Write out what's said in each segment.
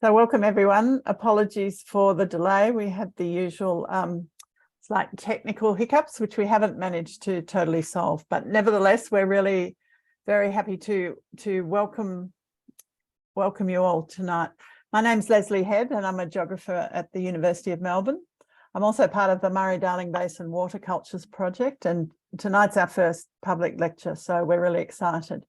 So welcome everyone. Apologies for the delay. We had the usual slight technical hiccups, which we haven't managed to totally solve. But nevertheless, we're really very happy to welcome you all tonight. My name's Leslie Head and I'm a geographer at the University of Melbourne. I'm also part of the Murray-Darling Basin Water Cultures Project, and tonight's our first public lecture, so we're really excited.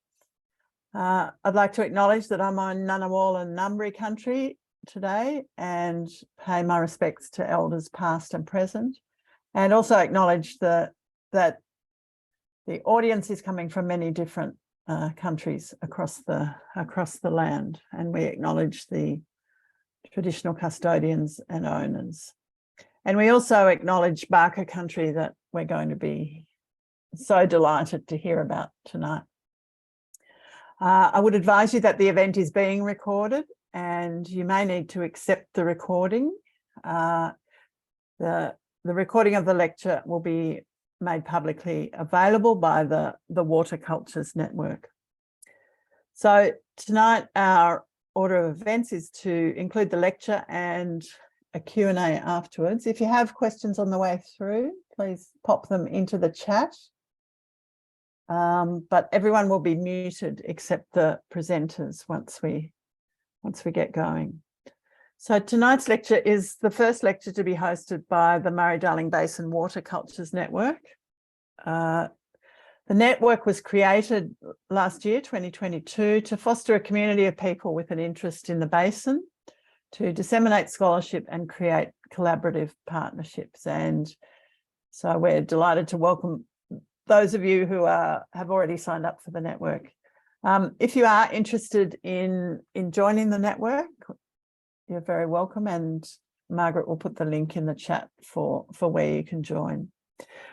I'd like to acknowledge that I'm on Ngunnawal and Ngambri country today and pay my respects to elders past and present, and also acknowledge that the audience is coming from many different countries across the land, and we acknowledge the traditional custodians and owners. And we also acknowledge Baaka country that we're going to be so delighted to hear about tonight. I would advise you that the event is being recorded and you may need to accept the recording. The recording of the lecture will be made publicly available by the Water Cultures Network. So tonight our order of events is to include the lecture and a Q&A afterwards. If you have questions on the way through, please pop them into the chat. But everyone will be muted except the presenters once we get going. So tonight's lecture is the first lecture to be hosted by the Murray-Darling Basin Water Cultures Network. The network was created last year, 2022, to foster a community of people with an interest in the basin, to disseminate scholarship and create collaborative partnerships. And so we're delighted to welcome those of you who have already signed up for the network. If you are interested in joining the network, you're very welcome, and Margaret will put the link in the chat for where you can join.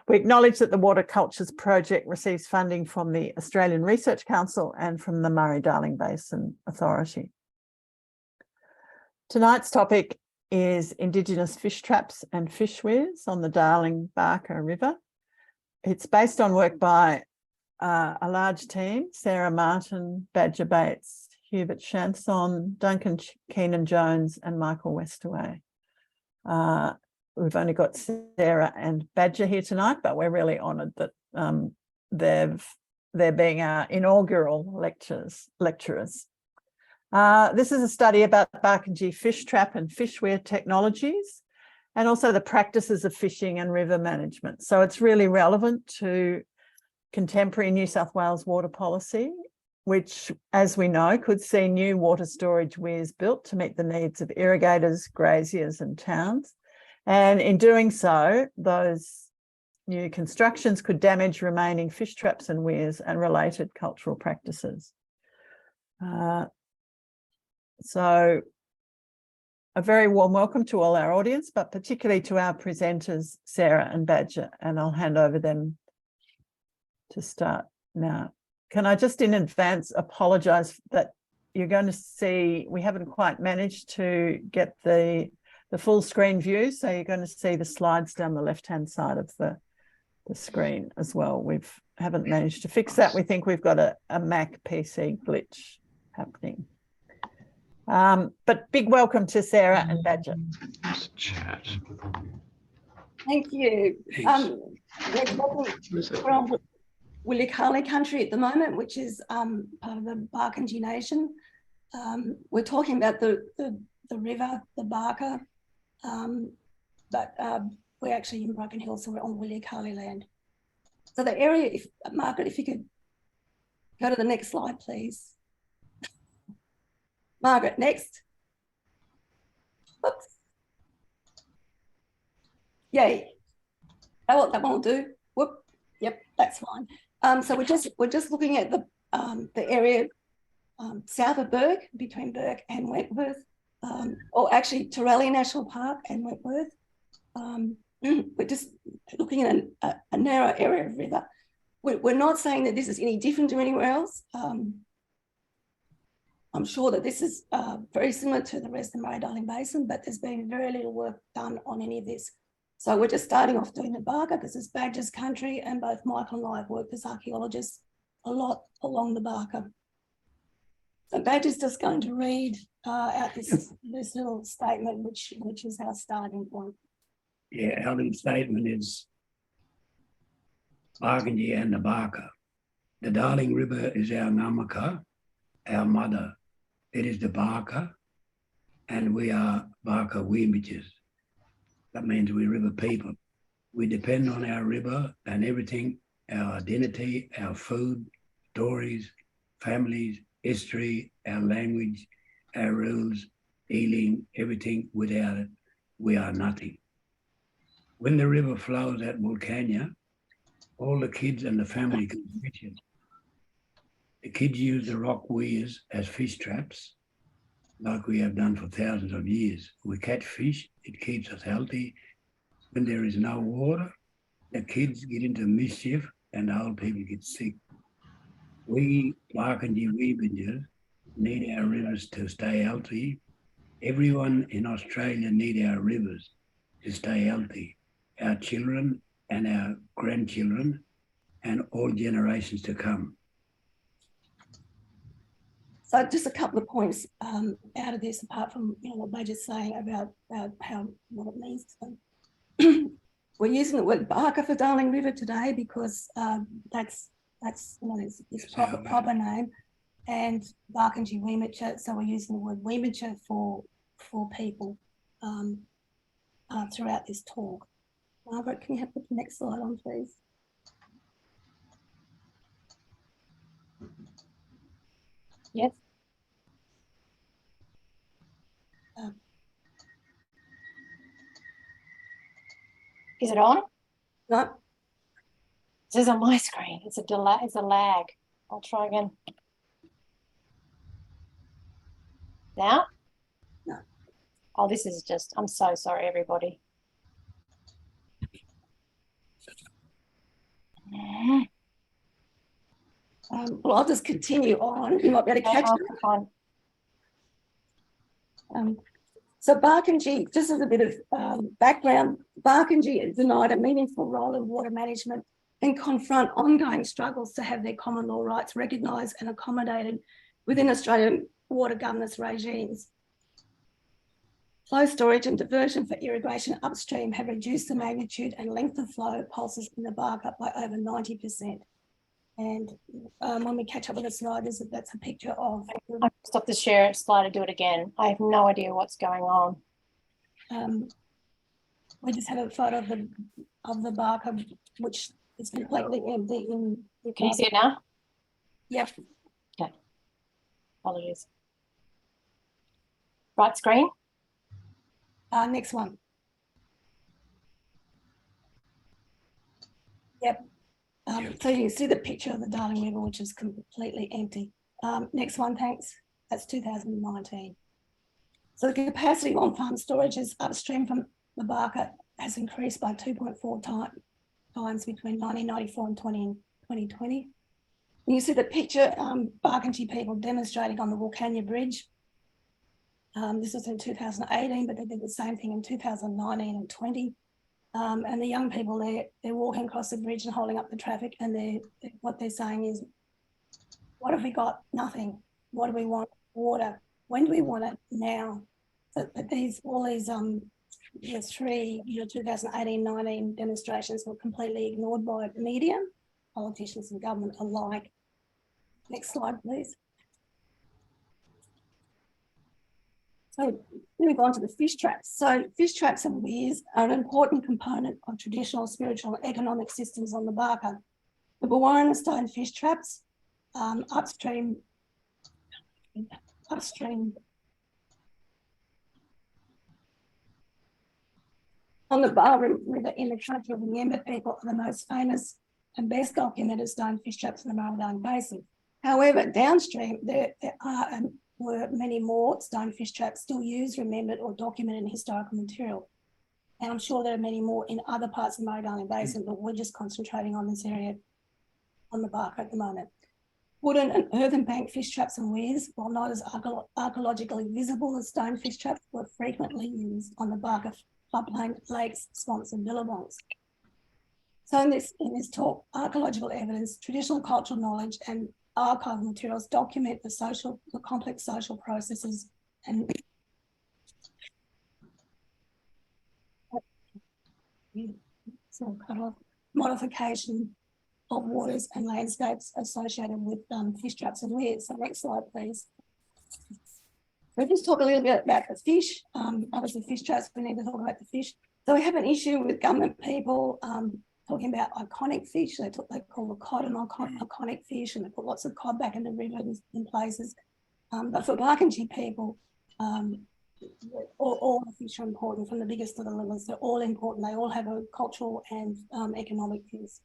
We acknowledge that the Water Cultures Project receives funding from the Australian Research Council and from the Murray-Darling Basin Authority. Tonight's topic is Indigenous fish traps and fish weirs on the Darling Baaka River. It's based on work by a large team: Sarah Martin, Badger Bates, Hubert Chanson, Duncan, Keenan-Jones and Michael Westaway. We've only got Sarah and Badger here tonight, but we're really honoured that they're being our inaugural lecturers. This is a study about Baaka fish trap and fish weir technologies, and also the practices of fishing and river management. So it's really relevant to contemporary New South Wales water policy, which, as we know, could see new water storage weirs built to meet the needs of irrigators, graziers and towns. And in doing so, those new constructions could damage remaining fish traps and weirs and related cultural practices. So a very warm welcome to all our audience, but particularly to our presenters, Sarah and Badger, and I'll hand over them to start now. Can I just in advance apologise that you're going to see, we haven't quite managed to get the full screen view, so you're going to see the slides down the left-hand side of the screen as well. We haven't managed to fix that. We think we've got a Mac PC glitch happening. But big welcome to Sarah and Badger. Thank you. We're on Willikali country at the moment, which is part of the Baaka Nation. We're talking about the river, the Baaka, but we're actually in Broken Hill, so we're on Willikali land. So the area, Margaret, if you could go to the next slide, please. Margaret, next. Oops. Yay. Oh, that one will do. Whoop. Yep, that's fine. So we're just looking at the area south of Bourke, between Bourke and Wentworth, or actually Torelli National Park and Wentworth. We're just looking at a narrow area of river. We're not saying that this is any different to anywhere else. I'm sure that this is very similar to the rest of the Murray-Darling Basin, but there's been very little work done on any of this. So we're just starting off doing the Baaka because it's Badger's country, and both Michael and I have worked as archaeologists a lot along the Baaka. So Badger's just going to read out this little statement, which is our starting point. Yeah, our little statement is Barganji and the Baaka. The Darling River is our Namaka, our mother. It is the Baaka, and we are Baaka Weemitches. That means we river people. We depend on our river and everything, our identity, our food, stories, families, history, our language, our rules, healing, everything. Without it, we are nothing. When the river flows at Vulcania, all the kids and the family go fishing. The kids use the rock weirs as fish traps, like we have done for thousands of years. We catch fish, it keeps us healthy. When there is no water, the kids get into mischief and the old people get sick. We, Barkanji Weebingers, need our rivers to stay healthy. Everyone in Australia need our rivers to stay healthy. Our children and our grandchildren and all generations to come. So just a couple of points out of this, apart from what they just saying about what it means to them. We're using the word Baaka for Darling River today because that's its proper name, and Barkanji Weemitcha. So we're using the word Weemitcha for people throughout this talk. Margaret, can you have the next slide on, please? Yes. Is it on? No. It says on my screen. It's a delay. It's a lag. I'll try again. Now? No. Oh, this is just. I'm so sorry, everybody. Well, I'll just continue on. You might be able to catch it. So Barkanji, just as a bit of background, Barkanji denied a meaningful role in water management and confront ongoing struggles to have their common law rights recognised and accommodated within Australian water governance regimes. Flow storage and diversion for irrigation upstream have reduced the magnitude and length of flow pulses in the Baaka by over 90%. And when we catch up with the slide, that's a picture of. I stop the share slide and do it again. I have no idea what's going on. We just have a photo of the Baaka, which is completely empty. Can you see it now? Yep. Okay. Apologies. Right screen. Next one. Yep. So you can see the picture of the Darling River, which is completely empty. Next one, thanks. That's 2019. So the capacity of on-farm storage is upstream from the Baaka has increased by 2.4 times between 1994 and 2020. And you see the picture, Barkanji people demonstrating on the Vulcania Bridge. This was in 2018, but they did the same thing in 2019 and 20. And the young people there, they're walking across the bridge and holding up the traffic, and what they're saying is, what have we got? Nothing. What do we want? Water. When do we want it? Now. So all these 2018-19 demonstrations were completely ignored by the media, politicians and government alike. Next slide, please. So move on to the fish traps. So fish traps and weirs are an important component of traditional spiritual and economic systems on the Baaka. The Bawana and stone fish traps upstream on the Baaka River in the country of the Yemba people are the most famous and best documented stone fish traps in the Murray-Darling Basin. However, downstream there are and were many more stone fish traps still used, remembered or documented in historical material. And I'm sure there are many more in other parts of the Murray-Darling Basin, but we're just concentrating on this area on the Baaka at the moment. Wooden and earthen bank fish traps and weirs, while not as archaeologically visible as stone fish traps, were frequently used on the Baaka floodplain, lakes, swamps and billabongs. So in this talk, archaeological evidence, traditional cultural knowledge and archival materials document the complex social processes and modification of waters and landscapes associated with fish traps and weirs. So next slide, please. We'll just talk a little bit about the fish. Obviously, fish traps, we need to talk about the fish. So we have an issue with government people talking about iconic fish. They call the cod an iconic fish, and they put lots of cod back in the rivers in places. But for Barkindji people, all the fish are important, from the biggest to the littlest. They're all important. They all have a cultural and economic use.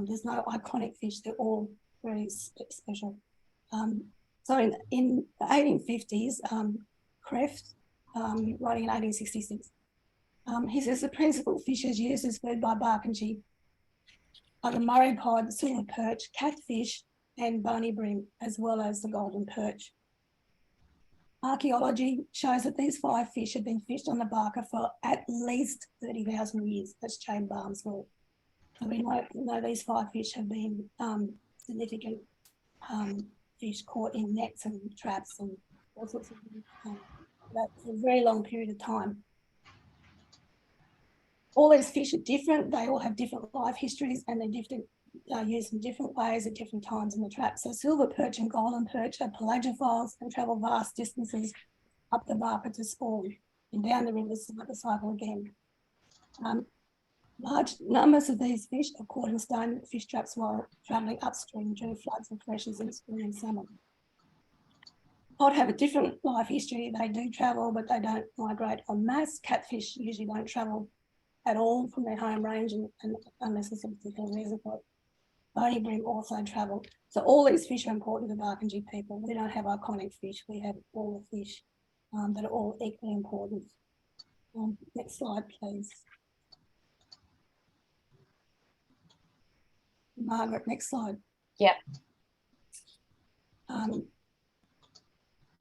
There's no iconic fish. They're all very special. So in the 1850s, Kreft, writing in 1866, he says the principal fishes used as food by Barkindji are the Murray cod, silver perch, catfish, and bony bream, as well as the golden perch. Archaeology shows that these 5 fish have been fished on the Baaka for at least 30,000 years. That's Jane Barnes' work. So we know these 5 fish have been significant fish caught in nets and traps and all sorts of things. That's a very long period of time. All these fish are different. They all have different life histories, and they're used in different ways at different times in the trap. So silver perch and golden perch are pelagophiles and travel vast distances up the Baaka to spawn and down the rivers to let the cycle again. Large numbers of these fish are caught in stone fish traps while travelling upstream during floods and freshers in spring and summer. Cod have a different life history. They do travel, but they don't migrate en masse. Catfish usually don't travel at all from their home range, and unless it's a particular reason for it. Bony bream also travel. So all these fish are important to Barkindji people. We don't have iconic fish. We have all the fish that are all equally important. Next slide, please. Margaret, next slide. Yep.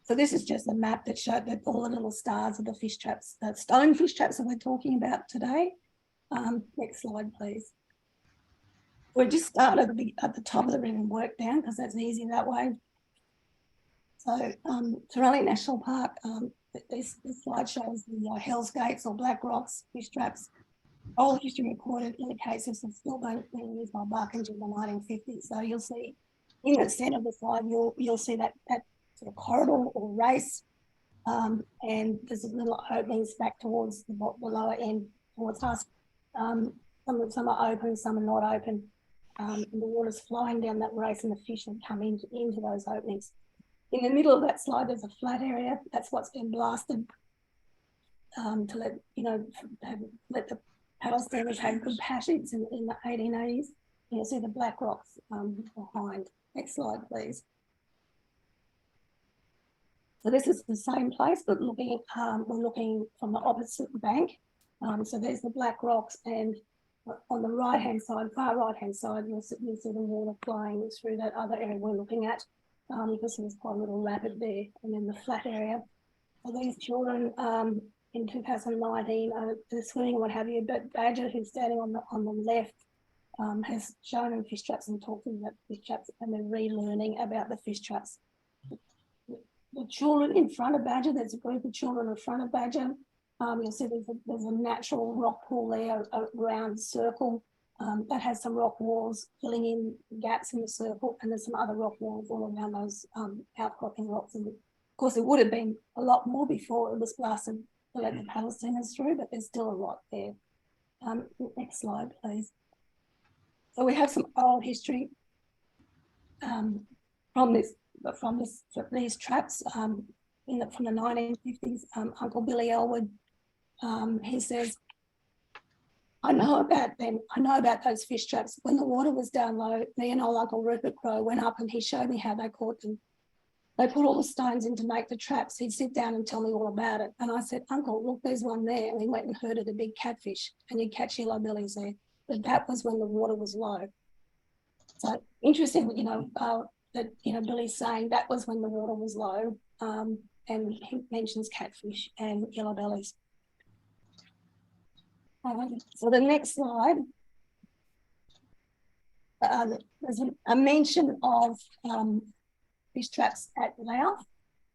So this is just a map that showed that all the little stars of the fish traps, the stone fish traps that we're talking about today. Next slide, please. We'll just start at the top of the river and work down, because that's easy that way. So Torelli National Park, this slide shows the Hell's Gates or Black Rocks fish traps. All history recorded indicates this is still being used by Barkindji in the 1950s. So you'll see in the centre of the slide, you'll see that sort of corridor or race, and there's little openings back towards the lower end towards us. Some are open, some are not open, and the water's flowing down that race, and the fish will come into those openings. In the middle of that slide, there's a flat area. That's what's been blasted to let the paddle steamers have good passage in the 1880s. You'll see the black rocks behind. Next slide, please. So this is the same place, but we're looking from the opposite bank. So there's the black rocks, and on the right-hand side, far right-hand side, you'll see the water flowing through that other area we're looking at. You can see there's quite a little rapid there, and then the flat area. So these children in 2019 they're swimming and what have you, but Badger, who's standing on the left, has shown them fish traps and talked to them about fish traps, and they're relearning about the fish traps. The children in front of Badger, there's a group of children in front of Badger. You'll see there's a natural rock pool there, a round circle that has some rock walls filling in gaps in the circle, and there's some other rock walls all around those outcropping rocks. And of course, there would have been a lot more before it was blasted to let the paddle steamers through, but there's still a lot there. Next slide, please. So we have some oral history from these traps from the 1950s. Uncle Billy Elwood, he says, I know about them. I know about those fish traps. When the water was down low, me and old Uncle Rupert Crowe went up and he showed me how they caught them. They put all the stones in to make the traps. He'd sit down and tell me all about it. And I said, Uncle, look, there's one there. And we went and herded a big catfish, and you'd catch yellow bellies there. But that was when the water was low. So interesting, that Billy's saying that was when the water was low, and he mentions catfish and yellow bellies. So the next slide, there's a mention of fish traps at Louth.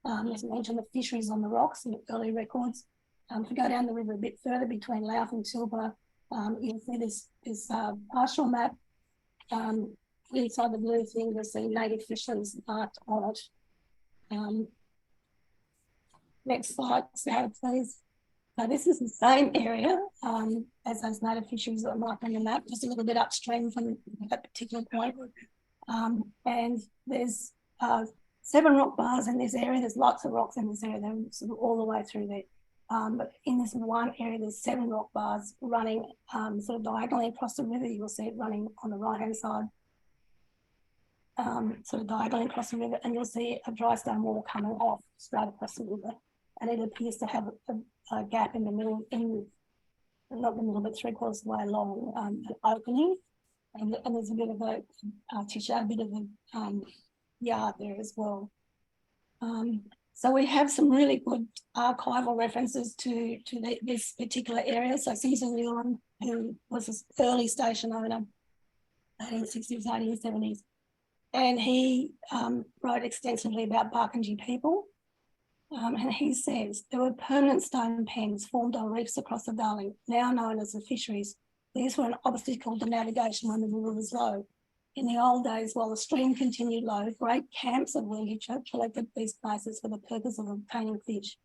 There's a mention of fisheries on the rocks in the early records. If you go down the river a bit further between Louth and Tilpa, you'll see this partial map. Inside the blue thing, you'll see native fisheries marked on it. Next slide, Sarah, please. So this is the same area as those native fisheries that are marked on the map, just a little bit upstream from that particular point. And there's 7 rock bars in this area. There's lots of rocks in this area. They're sort of all the way through there. But in this one area, there's 7 rock bars running sort of diagonally across the river. You'll see it running on the right-hand side, sort of diagonally across the river, and you'll see a dry stone wall coming off straight across the river. And it appears to have a gap in the middle, not the middle, but 3/4 of the way along, an opening. And there's a bit of a yard there as well. So we have some really good archival references to this particular area. So Susan Leon, who was an early station owner, 1860s, 1870s, and he wrote extensively about Baakanje people. And he says there were permanent stone pens formed on reefs across the Darling, now known as the fisheries. These were an obstacle to navigation when the river was low. In the old days, while the stream continued low, great camps of Winditcher collected these places for the purpose of obtaining fish.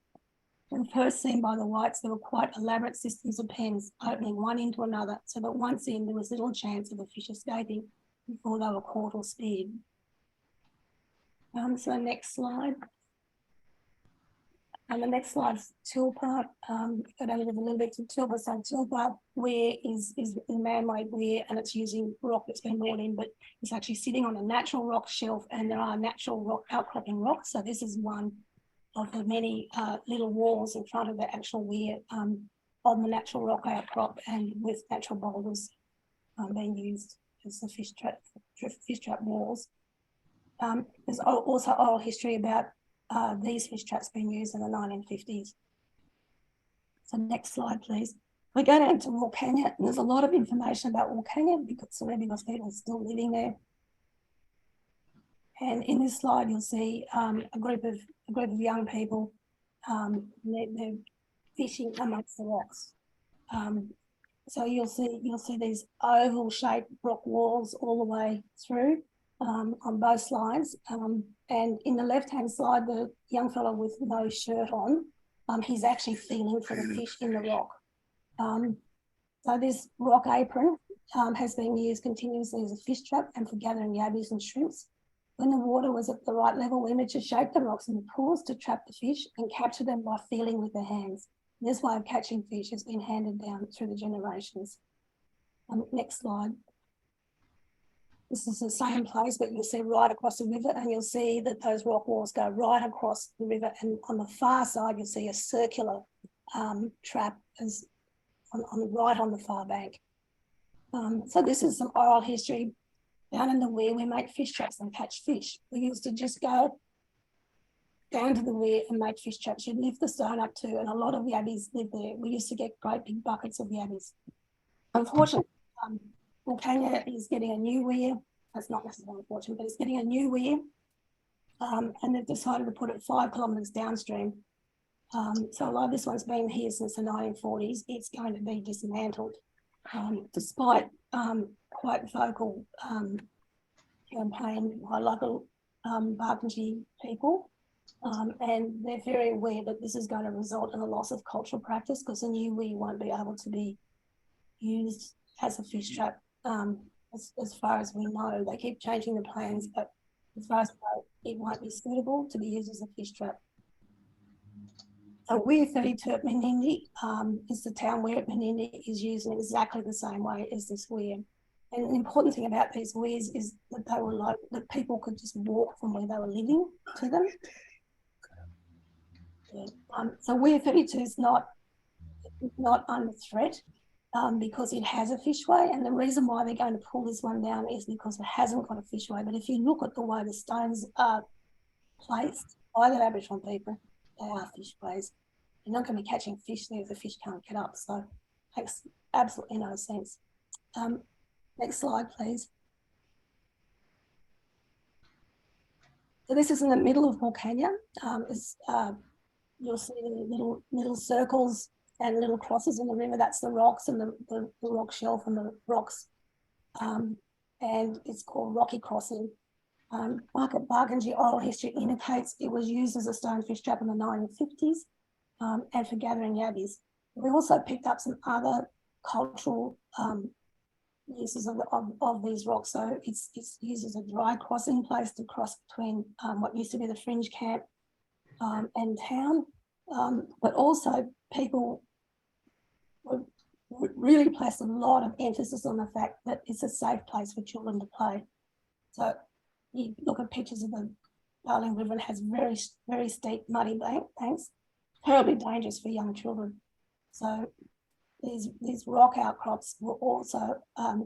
When first seen by the whites, there were quite elaborate systems of pens opening one into another, so that once in, there was little chance of the fish escaping before they were caught or speared. So next slide. And the next slide's Tilpa. Go down a little bit to Tilpa. So Tilpa weir is a man-made weir, and it's using rock that's been brought in, but it's actually sitting on a natural rock shelf, and there are natural rock outcropping rocks. So this is one of the many little walls in front of the actual weir on the natural rock outcrop, and with natural boulders being used as the fish trap walls. There's also oral history about these fish traps being used in the 1950s. So next slide, please. We go down to Wilcannia, and there's a lot of information about Wilcannia because people are still living there. And in this slide, you'll see a group of young people. They're fishing amongst the rocks. So you'll see these oval-shaped rock walls all the way through. On both slides, and in the left-hand slide, the young fellow with no shirt on, he's actually feeling for the fish in the rock. So this rock apron has been used continuously as a fish trap and for gathering yabbies and shrimps. When the water was at the right level, imagers shaped the rocks in the pools to trap the fish and capture them by feeling with their hands. This way of catching fish has been handed down through the generations. Next slide. This is the same place, but you'll see right across the river, and you'll see that those rock walls go right across the river, and on the far side you'll see a circular trap as right on the far bank. So this is some oral history. Down in the weir, we make fish traps and catch fish. We used to just go down to the weir and make fish traps. You'd lift the stone up too, and a lot of yabbies live there. We used to get great big buckets of yabbies. Unfortunately, Wilcannia is getting a new weir. That's not necessarily unfortunate, but it's getting a new weir. And they've decided to put it 5 kilometres downstream. So although this one's been here since the 1940s, it's going to be dismantled, despite quite vocal campaign by local Baakanje people. And they're very aware that this is going to result in a loss of cultural practice because the new weir won't be able to be used as a fish trap. As far as we know, they keep changing the plans, but as far as we know, it won't be suitable to be used as a fish trap. So Weir 32 at Menindee is the town where at Menindee is used in exactly the same way as this weir. And the important thing about these weirs is that they were like that people could just walk from where they were living to them. Yeah. So Weir 32 is not under threat. Because it has a fishway, and the reason why they're going to pull this one down is because it hasn't got a fishway. But if you look at the way the stones are placed by the Aboriginal people, they are fishways. You're not going to be catching fish there if the fish can't get up, so it makes absolutely no sense. Next slide, please. So this is in the middle of Volcania. You'll see the little circles and little crosses in the river. That's the rocks and the rock shelf and the rocks. And it's called Rocky Crossing. Baaka oral history indicates it was used as a stonefish trap in the 1950s and for gathering yabbies. We also picked up some other cultural uses of these rocks. So it's used as a dry crossing place to cross between what used to be the fringe camp and town, but also people really placed a lot of emphasis on the fact that it's a safe place for children to play. So you look at pictures of the Darling River, and it has very, very steep, muddy banks, terribly dangerous for young children. So these rock outcrops were also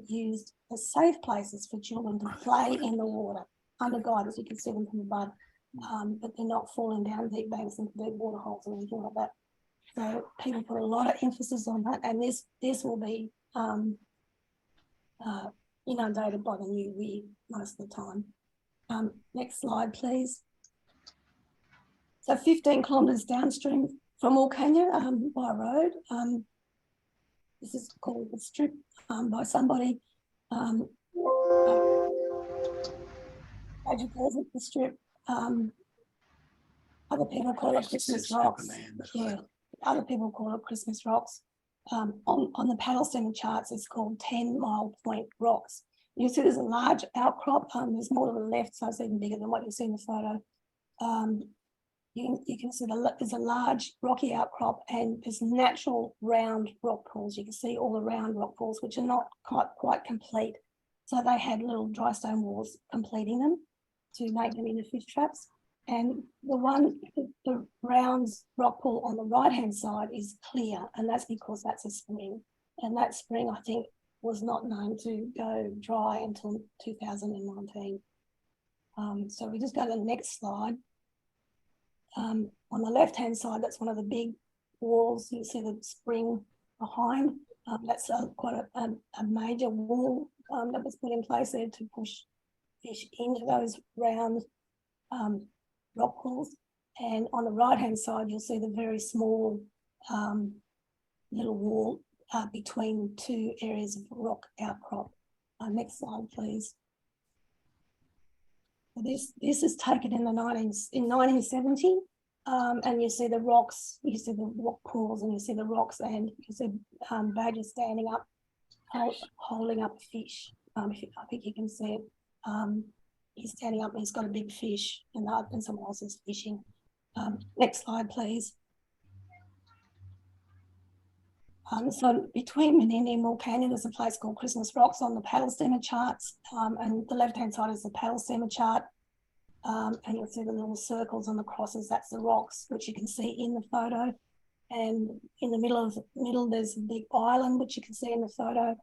used as safe places for children to play in the water under guidance. You can see them from above, but they're not falling down deep banks into deep water holes or anything like that. So people put a lot of emphasis on that, and this will be inundated by the new weir most of the time. Next slide, please. So 15 kilometres downstream from Orcania by road. This is called the strip by somebody. Badger calls it the strip. Other people call it Christmas rocks. Yeah, other people call it Christmas rocks. On the paddle steamer charts, it's called 10 Mile Point Rocks. You see there's a large outcrop. There's more to the left, so it's even bigger than what you see in the photo. You can see there's a large rocky outcrop and there's natural round rock pools. You can see all the round rock pools, which are not quite complete. So they had little dry stone walls completing them to make them into fish traps. And the round rock pool on the right-hand side is clear, and that's because that's a spring. And that spring, I think, was not known to go dry until 2019. So we just go to the next slide. On the left-hand side, that's one of the big walls. You see the spring behind. That's quite a major wall that was put in place there to push fish into those round rock pools. And on the right-hand side, you'll see the very small little wall between two areas of rock outcrop. Next slide, please. This is taken in 1970, and you see the rocks, you see the rock pools, and you see the rocks, and you see Badger standing up, holding up a fish. I think you can see it. He's standing up and he's got a big fish, and someone else is fishing. Next slide, please. So between Menindee and Wilcannia, there's a place called Christmas Rocks on the paddle steamer charts, and the left-hand side is the paddle steamer chart, and you'll see the little circles and the crosses. That's the rocks, which you can see in the photo. And in the middle, there's a big island, which you can see in the photo,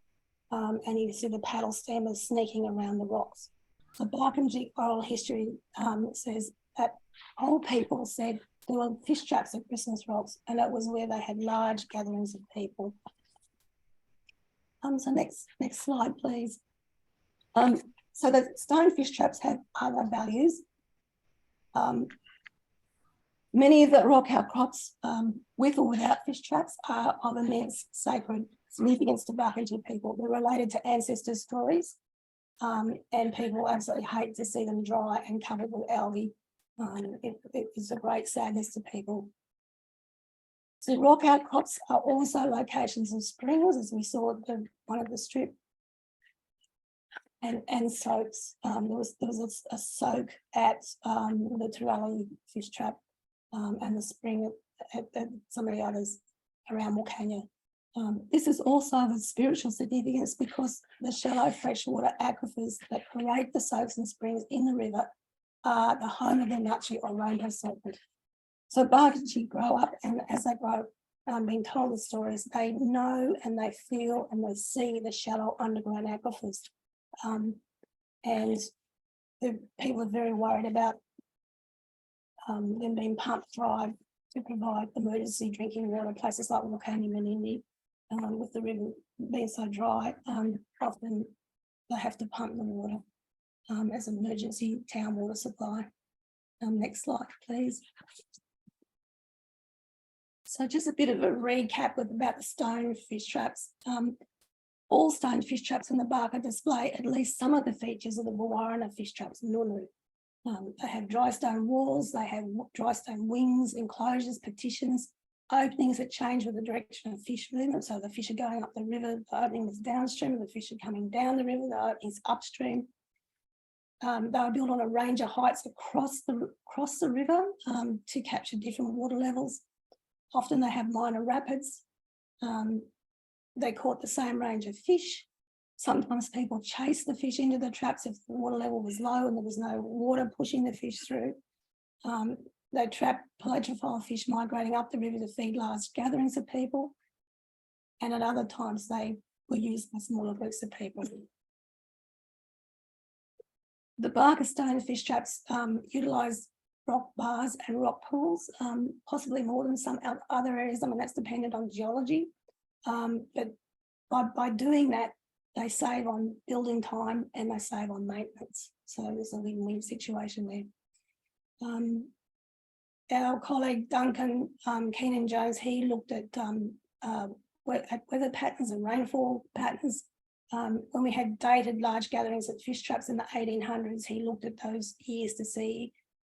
and you can see the paddle steamers sneaking around the rocks. The Baaka oral history says that old people said there were fish traps at Christmas Rocks, and that was where they had large gatherings of people. So next slide, please. So the stone fish traps have other values. Many of the rock outcrops, with or without fish traps, are of immense sacred significance to Baaka people. They're related to ancestor stories, and people absolutely hate to see them dry and covered with algae. It is a great sadness to people. So rock outcrops are also locations of springs, as we saw at one of the strip, and soaks. There was a soak at the Torelli fish trap, and the spring at some of the others around Wilcannia. This is also of spiritual significance because the shallow freshwater aquifers that create the soaks and springs in the river are the home of the nutri or rainbow serpent. So Baaka grow up, and as they grow, being told the stories, they know and they feel and they see the shallow underground aquifers. And the people are very worried about them being pumped dry to provide emergency drinking water. Places like Wilcannia and Menindee, with the river being so dry, often they have to pump the water as an emergency town water supply. Next slide, please. So just a bit of a recap about the stone fish traps. All stone fish traps in the Baaka display at least some of the features of the Warrana fish traps in Nunu. They have dry stone walls, they have dry stone wings, enclosures, petitions, openings that change with the direction of fish movement. So the fish are going up the river, the opening is downstream, the fish are coming down the river, the opening is upstream. They are built on a range of heights across the river to capture different water levels. Often they have minor rapids. They caught the same range of fish. Sometimes people chase the fish into the traps if the water level was low and there was no water pushing the fish through. They trap pelagophile fish migrating up the river to feed large gatherings of people. And at other times they were used by smaller groups of people. The Baaka stone fish traps utilise rock bars and rock pools, possibly more than some other areas. I mean, that's dependent on geology. But by doing that, they save on building time and they save on maintenance. So there's a win-win situation there. Our colleague Duncan, Keenan-Jones, he looked at weather patterns and rainfall patterns. When we had dated large gatherings of fish traps in the 1800s, he looked at those years to see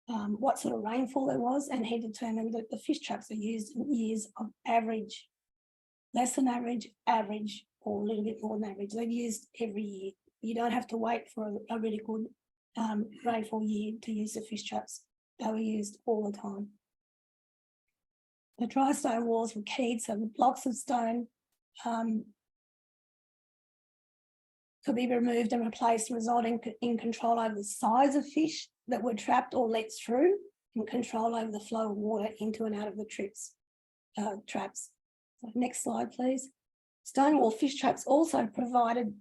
what sort of rainfall there was, and he determined that the fish traps are used in years of average, less than average, average, or a little bit more than average. They're used every year. You don't have to wait for a really good rainfall year to use the fish traps. They were used all the time. The dry stone walls were keyed, so the blocks of stone could be removed and replaced, resulting in control over the size of fish that were trapped or let through, and control over the flow of water into and out of the traps. So next slide, please. Stonewall fish traps also provided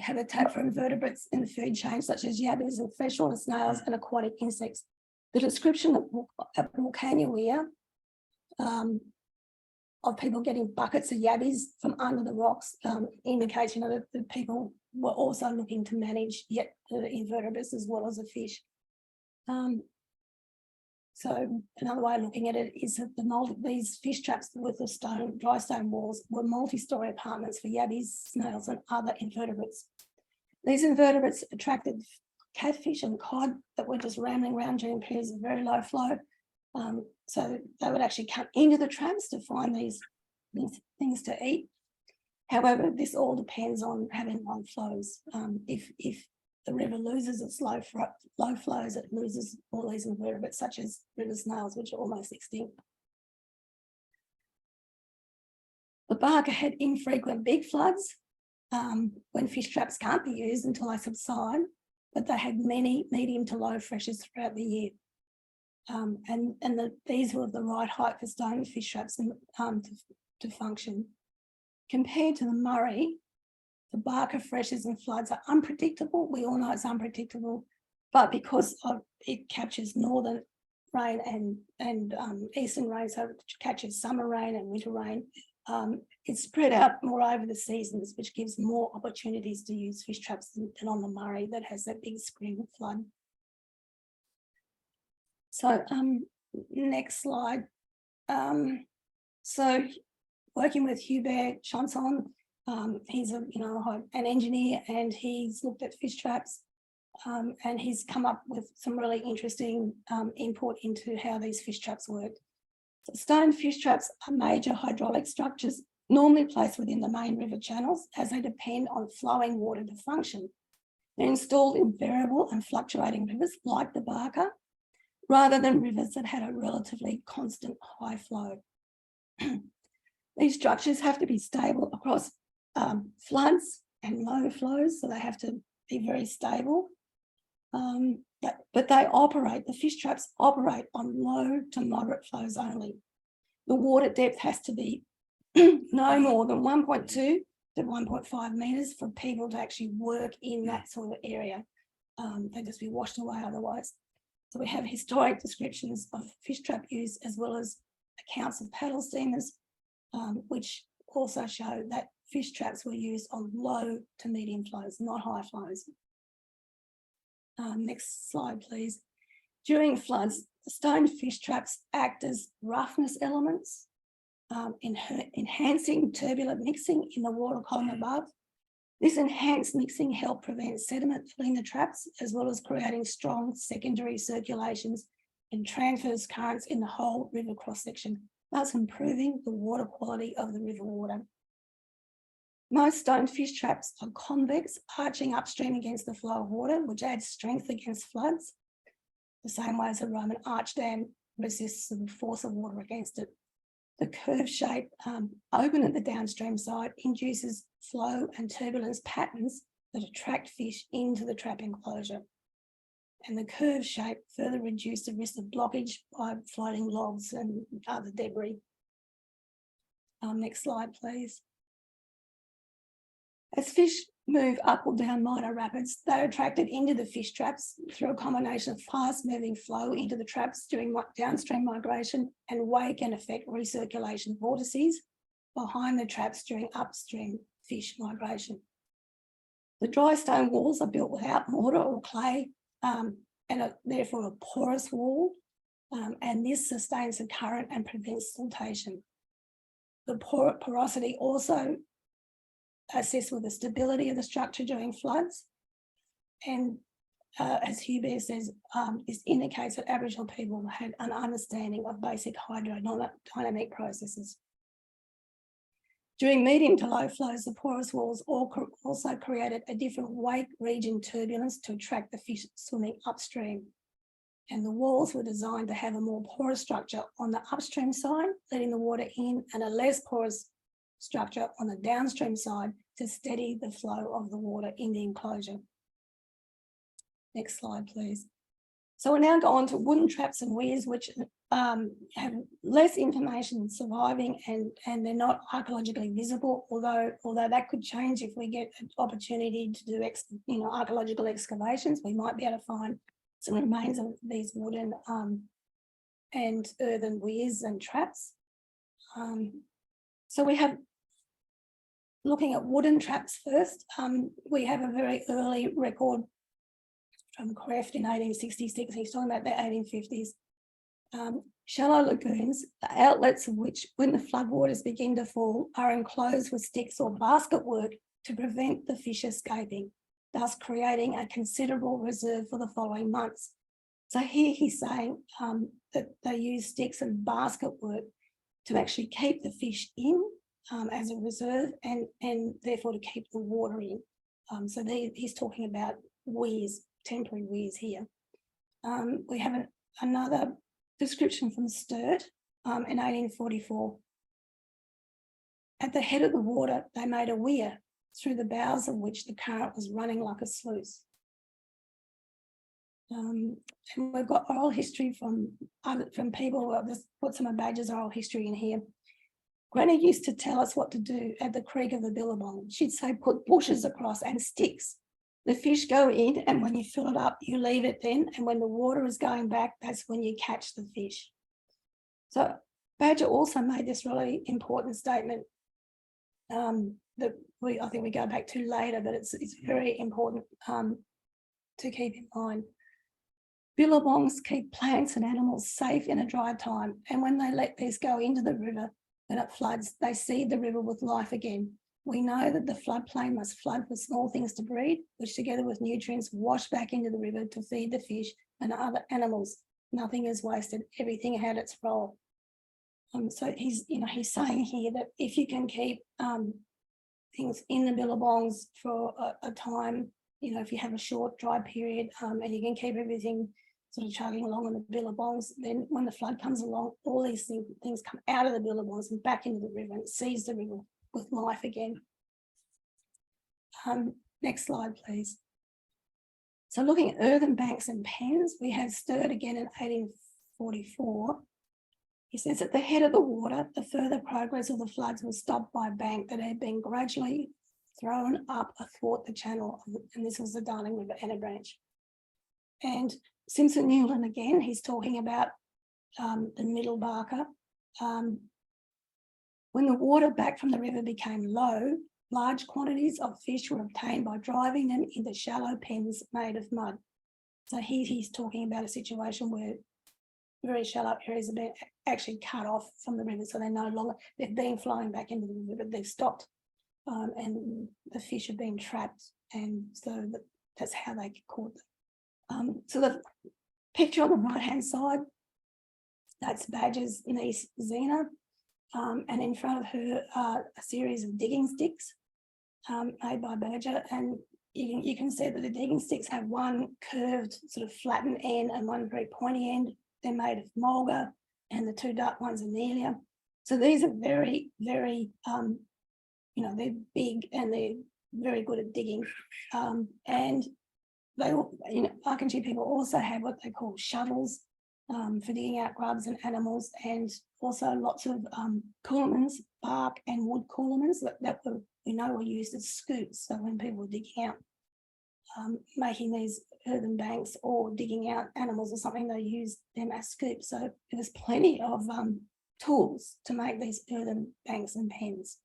habitat for invertebrates in the food chain, such as yabbies and freshwater snails and aquatic insects. The description at Vulcania of people getting buckets of yabbies from under the rocks indicates, that people were also looking to manage the invertebrates as well as the fish. So another way of looking at it is that these fish traps with the dry stone walls were multi-storey apartments for yabbies, snails, and other invertebrates. These invertebrates attracted catfish and cod that were just rambling around during periods of very low flow. So they would actually come into the traps to find these things to eat. However, this all depends on having low flows. If the river loses its low flows, it loses all these invertebrates, such as river snails, which are almost extinct. The Baaka had infrequent big floods when fish traps can't be used until they subside, but they had many medium to low freshers throughout the year. These were of the right height for stone fish traps to function. Compared to the Murray, the Baaka freshers and floods are unpredictable. We all know it's unpredictable, but because it captures northern rain and eastern rain, so it catches summer rain and winter rain, it's spread out more over the seasons, which gives more opportunities to use fish traps than on the Murray that has that big scream flood. So next slide. So working with Hubert Chanson, he's an engineer, and he's looked at fish traps, and he's come up with some really interesting input into how these fish traps work. So stone fish traps are major hydraulic structures normally placed within the main river channels, as they depend on flowing water to function. They're installed in variable and fluctuating rivers like the Baaka, rather than rivers that had a relatively constant high flow. These structures have to be stable across floods and low flows, so they have to be very stable. But the fish traps operate on low to moderate flows only. The water depth has to be no more than 1.2 to 1.5 metres for people to actually work in that sort of area. They'd just be washed away otherwise. So we have historic descriptions of fish trap use, as well as accounts of paddle steamers, which also show that fish traps were used on low to medium flows, not high flows. Next slide, please. During floods, the stone fish traps act as roughness elements, enhancing turbulent mixing in the water column above. This enhanced mixing helped prevent sediment filling the traps, as well as creating strong secondary circulations and transverse currents in the whole river cross-section, thus improving the water quality of the river water. Most stone fish traps are convex, arching upstream against the flow of water, which adds strength against floods, the same way as a Roman arch dam resists the force of water against it. The curved shape open at the downstream side induces flow and turbulence patterns that attract fish into the trap enclosure. And the curved shape further reduces the risk of blockage by floating logs and other debris. Next slide, please. As fish move up or down minor rapids, they're attracted into the fish traps through a combination of fast-moving flow into the traps during downstream migration and wake and effect recirculation vortices behind the traps during upstream fish migration. The dry stone walls are built without mortar or clay and are therefore a porous wall, and this sustains the current and prevents siltation. The porosity also assist with the stability of the structure during floods. And as Hubert says, this indicates that Aboriginal people had an understanding of basic hydrodynamic processes. During medium to low flows, the porous walls also created a different wake region turbulence to attract the fish swimming upstream. And the walls were designed to have a more porous structure on the upstream side, letting the water in, and a less porous structure on the downstream side to steady the flow of the water in the enclosure. Next slide, please. So we'll now go on to wooden traps and weirs, which have less information surviving, and they're not archaeologically visible, although that could change if we get an opportunity to do archaeological excavations. We might be able to find some remains of these wooden and earthen weirs and traps. So we have, looking at wooden traps first, we have a very early record from Kreft in 1866. He's talking about the 1850s. Shallow lagoons, the outlets of which, when the floodwaters begin to fall, are enclosed with sticks or basket work to prevent the fish escaping, thus creating a considerable reserve for the following months. So here he's saying that they use sticks and basket work to actually keep the fish in as a reserve, and therefore to keep the water in. So he's talking about weirs, temporary weirs here. We have another description from Sturt in 1844. At the head of the water, they made a weir through the bows of which the current was running like a sluice. And we've got oral history from people. I've just put some of Badger's oral history in here. Granny used to tell us what to do at the creek of the Billabong. She'd say, put bushes across and sticks. The fish go in, and when you fill it up, you leave it then. And when the water is going back, that's when you catch the fish. So Badger also made this really important statement that I think we go back to later, but it's very important to keep in mind. Billabongs keep plants and animals safe in a dry time, and when they let these go into the river, when it floods, they seed the river with life again. We know that the floodplain must flood for small things to breed, which together with nutrients wash back into the river to feed the fish and other animals. Nothing is wasted. Everything had its role. So he's saying here that if you can keep things in the billabongs for a time, if you have a short dry period and you can keep everything sort of chugging along on the billabongs, then when the flood comes along, all these things come out of the billabongs and back into the river, and it sees the river with life again. Next slide, please. So looking at earthen banks and pens, we have Sturt again in 1844. He says at the head of the water, the further progress of the floods was stopped by a bank that had been gradually thrown up athwart the channel, and this was the Darling River Branch. And Simpson Newland again, he's talking about the middle Baaka. When the water back from the river became low, large quantities of fish were obtained by driving them into shallow pens made of mud. So he's talking about a situation where very shallow areas have been actually cut off from the river, so they're no longer, they've been flowing back into the river, they've stopped, and the fish have been trapped, and so that's how they get caught. So the picture on the right hand side, that's Badger's niece Zena, and in front of her a series of digging sticks made by Badger, and you can see that the digging sticks have one curved sort of flattened end and one very pointy end. They're made of mulga, and the two dark ones are nelia. So these are very, very, they're big and they're very good at digging. And they, Arkansas people also have what they call shovels for digging out grubs and animals, and also lots of coolamans, bark and wood coolamans that were used as scoops. So when people were digging out, making these earthen banks or digging out animals or something, they used them as scoops. So there was plenty of tools to make these earthen banks and pens.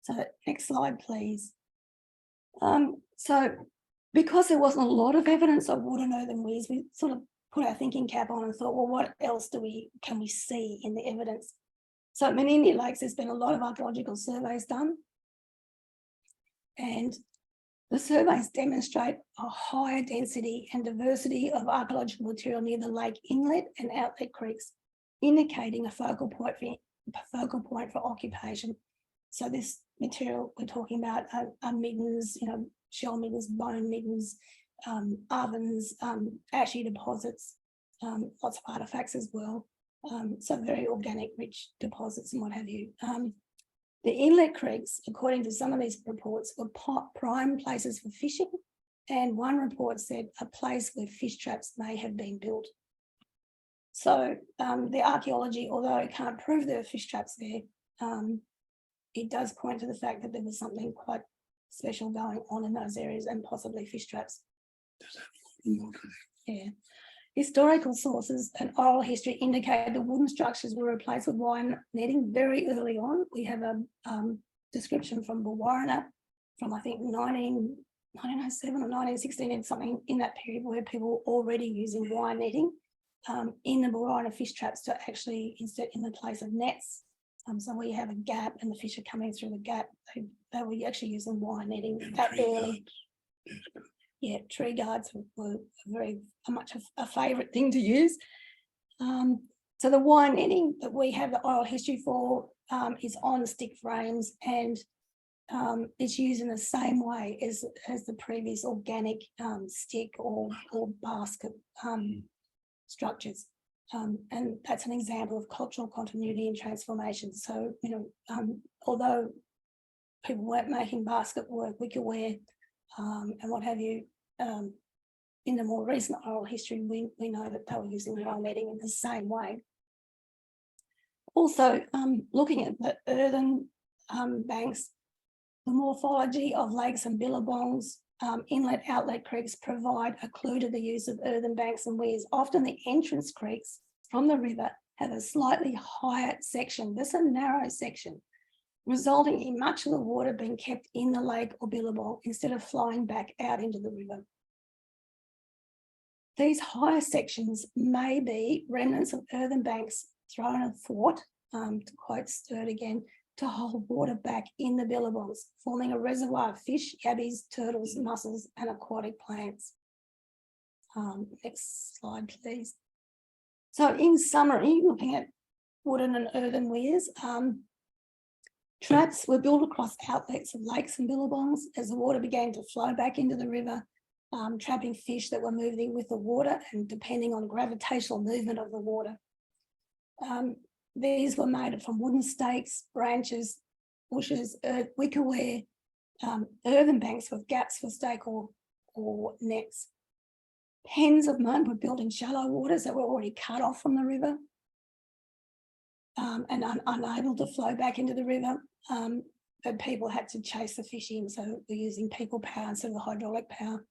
So next slide, please. So because there wasn't a lot of evidence of wood and earthen weirs, we sort of put our thinking cap on and thought, well, what else can we see in the evidence? So at Menindee Lakes, there's been a lot of archaeological surveys done, and the surveys demonstrate a higher density and diversity of archaeological material near the lake inlet and outlet creeks, indicating a focal point for occupation. So this material we're talking about are middens, shell middens, bone middens, ovens, ashy deposits, lots of artifacts as well. So very organic, rich deposits and what have you. The inlet creeks, according to some of these reports, were prime places for fishing, and one report said a place where fish traps may have been built. So the archaeology, although it can't prove there were fish traps there, it does point to the fact that there was something quite special going on in those areas, and possibly fish traps. Yeah. Historical sources and oral history indicate the wooden structures were replaced with wire netting very early on. We have a description from Bawarana from, I think, 1907 or 1916, and something in that period where people were already using wire netting in the Bawarana fish traps to actually instead in the place of nets. So where you have a gap and the fish are coming through the gap, they were actually using wire netting that early. Yeah, tree guards were much a favourite thing to use. So the wire netting that we have the oral history for is on stick frames, and it's used in the same way as the previous organic stick or basket structures. And that's an example of cultural continuity and transformation. So, although people weren't making basket work, wickerware, and what have you, in the more recent oral history, we know that they were using wire netting in the same way. Also, looking at the earthen banks, the morphology of lakes and billabongs, inlet outlet creeks provide a clue to the use of earthen banks and weirs. Often the entrance creeks from the river have a slightly higher section. This is a narrow section, resulting in much of the water being kept in the lake or billabong instead of flowing back out into the river. These higher sections may be remnants of earthen banks thrown athwart, to quote Sturt again, to hold water back in the billabongs, forming a reservoir of fish, yabbies, turtles, mussels, and aquatic plants. Next slide, please. So in summary, looking at wooden and earthen weirs, traps were built across outlets of lakes and billabongs as the water began to flow back into the river, trapping fish that were moving with the water and depending on gravitational movement of the water. These were made from wooden stakes, branches, bushes, wickerware, earthen banks with gaps for stake or nets. Pens of mud were built in shallow waters that were already cut off from the river and unable to flow back into the river. But people had to chase the fish in, so we're using people power instead of hydraulic power.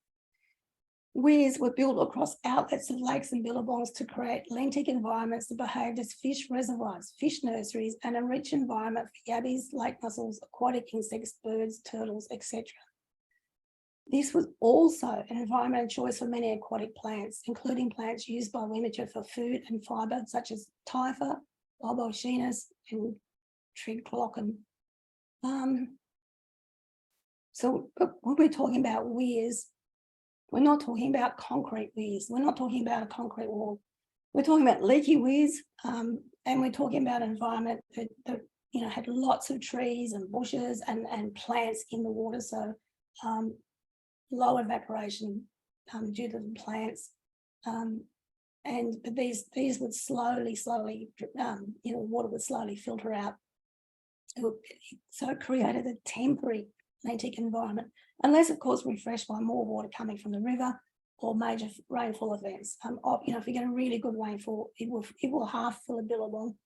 Weirs were built across outlets of lakes and billabongs to create lentic environments that behaved as fish reservoirs, fish nurseries, and a rich environment for yabbies, lake mussels, aquatic insects, birds, turtles, etc. This was also an environmental choice for many aquatic plants, including plants used by Wimmitcher for food and fibre, such as typha, Lobochinus, and Triglocken. So when we're talking about weirs, we're not talking about concrete weirs. We're not talking about a concrete wall. We're talking about leaky weirs, and we're talking about an environment that had lots of trees and bushes and plants in the water. So low evaporation due to the plants, but these would slowly, water would slowly filter out. So it created a temporary lentic environment, unless of course refreshed by more water coming from the river or major rainfall events. If you get a really good rainfall, it will half fill a billabong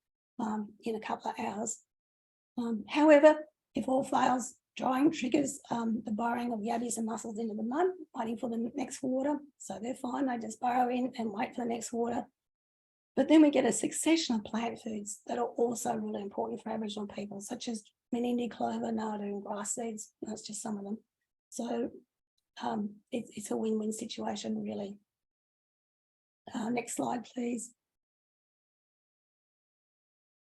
in a couple of hours. However, if all fails, drying triggers the burrowing of yabbies and mussels into the mud, waiting for the next water. So they're fine, they just burrow in and wait for the next water. But then we get a succession of plant foods that are also really important for Aboriginal people, such as Menindee clover, nardoo, and grass seeds. That's just some of them. So it's a win-win situation, really. Next slide, please.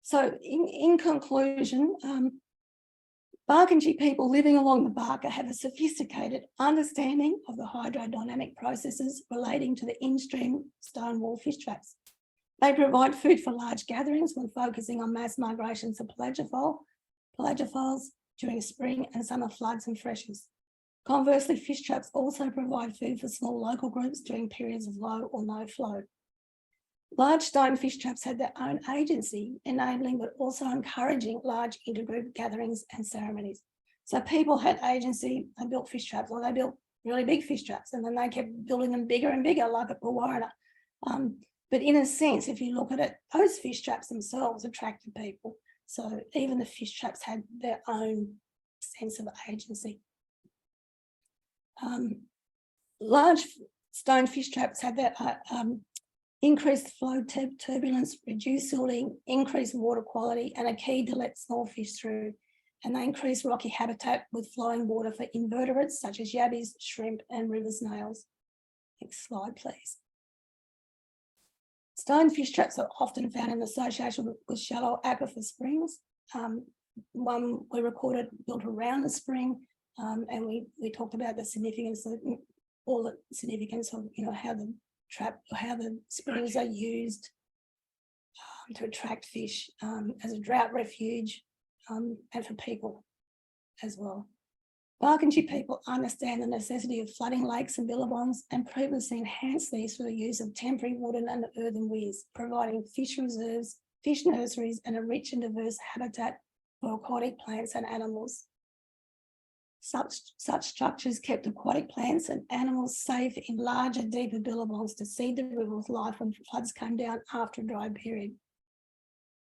So in conclusion, Barkindji people living along the Baaka have a sophisticated understanding of the hydrodynamic processes relating to the in-stream stone wall fish traps. They provide food for large gatherings when focusing on mass migrations of pelagophiles during spring and summer floods and freshers. Conversely, fish traps also provide food for small local groups during periods of low or no flow. Large stone fish traps had their own agency, enabling but also encouraging large intergroup gatherings and ceremonies. So people had agency, they built fish traps, or they built really big fish traps, and then they kept building them bigger and bigger, like at Warrana. But in a sense, if you look at it, those fish traps themselves attracted people. So even the fish traps had their own sense of agency. Large stone fish traps had their increased flow turbulence, reduced silting, increased water quality, and a key to let small fish through. And they increase rocky habitat with flowing water for invertebrates such as yabbies, shrimp, and river snails. Next slide, please. Stone fish traps are often found in association with shallow aquifer springs. One we recorded built around the spring, and we talked about the significance of all the significance of how the springs are used to attract fish as a drought refuge and for people as well. Barkindji people understand the necessity of flooding lakes and billabongs and previously enhanced these through the use of temporary wooden and earthen weirs, providing fish reserves, fish nurseries, and a rich and diverse habitat for aquatic plants and animals. Such structures kept aquatic plants and animals safe in larger, deeper billabongs to seed the river with life when floods came down after a dry period.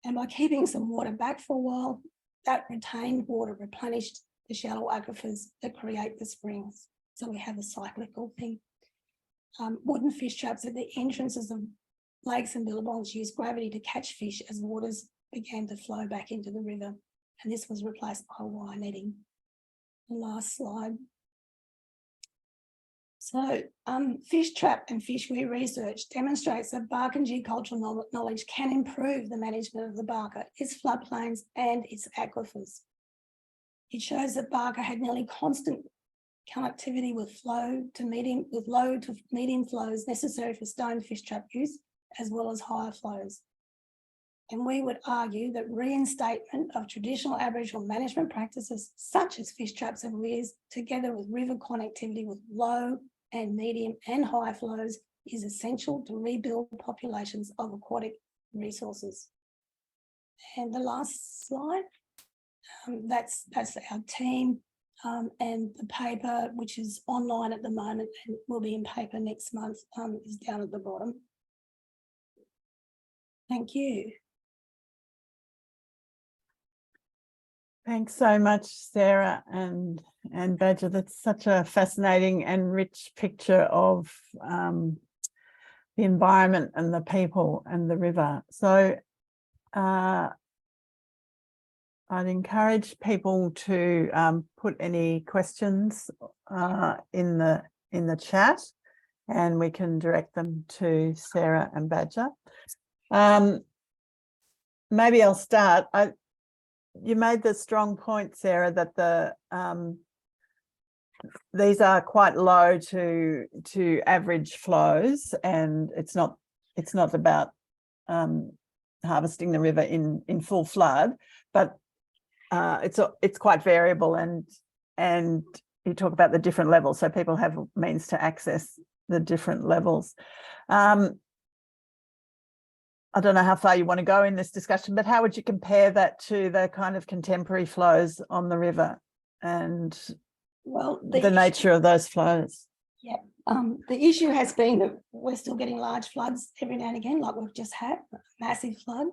And by keeping some water back for a while, that retained water replenished the shallow aquifers that create the springs. So we have a cyclical thing. Wooden fish traps at the entrances of lakes and billabongs used gravity to catch fish as waters began to flow back into the river. And this was replaced by wire netting. The last slide. So fish trap and fish weir research demonstrates that Barkindji cultural knowledge can improve the management of the Baaka, its floodplains and its aquifers. It shows that Baaka had nearly constant connectivity with low to medium flows necessary for stone fish trap use, as well as higher flows. And we would argue that reinstatement of traditional Aboriginal management practices, such as fish traps and weirs, together with river connectivity with low and medium and high flows, is essential to rebuild populations of aquatic resources. And the last slide. That's our team and the paper, which is online at the moment and will be in paper next month, is down at the bottom. Thank you. Thanks so much, Sarah and Badger. That's such a fascinating and rich picture of the environment and the people and the river. So I'd encourage people to put any questions in the chat, and we can direct them to Sarah and Badger. Maybe I'll start. You made the strong point, Sarah, that these are quite low to average flows, and it's not about harvesting the river in full flood, but it's quite variable, and you talk about the different levels, so people have means to access the different levels. I don't know how far you want to go in this discussion, but how would you compare that to the kind of contemporary flows on the river and the nature of those flows? Yeah, the issue has been that we're still getting large floods every now and again, like we've just had, a massive flood,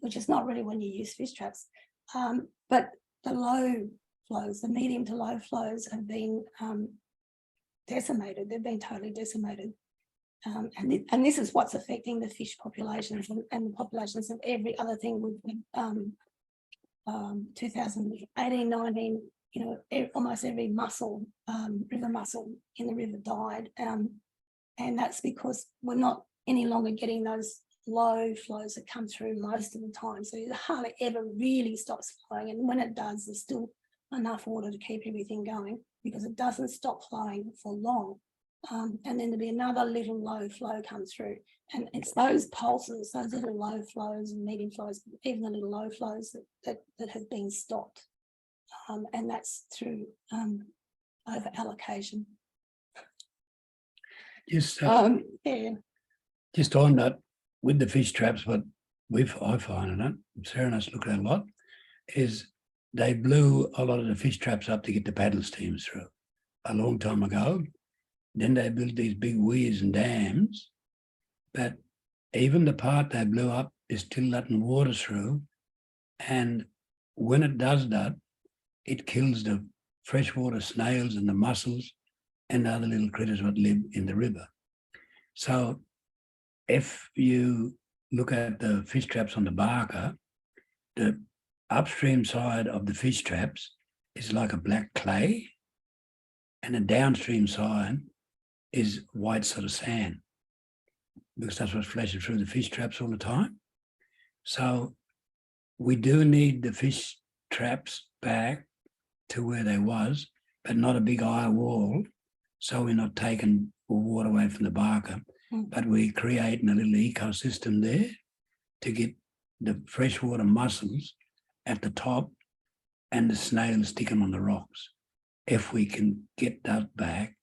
which is not really when you use fish traps. But the low flows, the medium to low flows have been decimated. They've been totally decimated. And this is what's affecting the fish populations and the populations of every other thing. With 2018, 19, you know, almost every mussel, river mussel in the river died. And that's because we're not any longer getting those low flows that come through most of the time. So it hardly ever really stops flowing. And when it does, there's still enough water to keep everything going, because it doesn't stop flowing for long. And then there'll be another little low flow come through, and it's those pulses, those little low flows and medium flows, even the little low flows that have been stopped, and that's through over allocation. Just Yeah. just on that with the fish traps, what I find in it, Sarah and us look at a lot, is they blew a lot of the fish traps up to get the paddle steams through a long time ago. Then they built these big weirs and dams, but even the part they blew up is still letting water through. And when it does that, it kills the freshwater snails and the mussels and the other little critters that live in the river. So if you look at the fish traps on the Baaka, the upstream side of the fish traps is like a black clay, and the downstream side is white sort of sand, because that's what's flashing through the fish traps all the time. So we do need the fish traps back to where they was, but not a big eye wall. So we're not taking water away from the Baaka, but we're creating a little ecosystem there to get the freshwater mussels at the top and the snails sticking on the rocks. If we can get that back,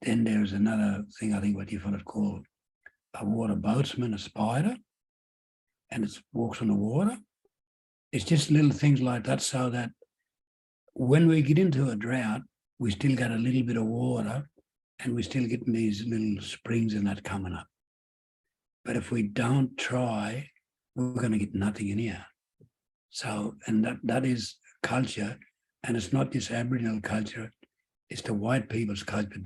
then there's another thing, I think what you've got called a water boatsman, a spider, and it walks on the water. It's just little things like that, so that when we get into a drought, we still got a little bit of water, and we're still getting these little springs and that coming up. But if we don't try, we're going to get nothing in here. So, and that is culture, and it's not just Aboriginal culture, it's the white people's culture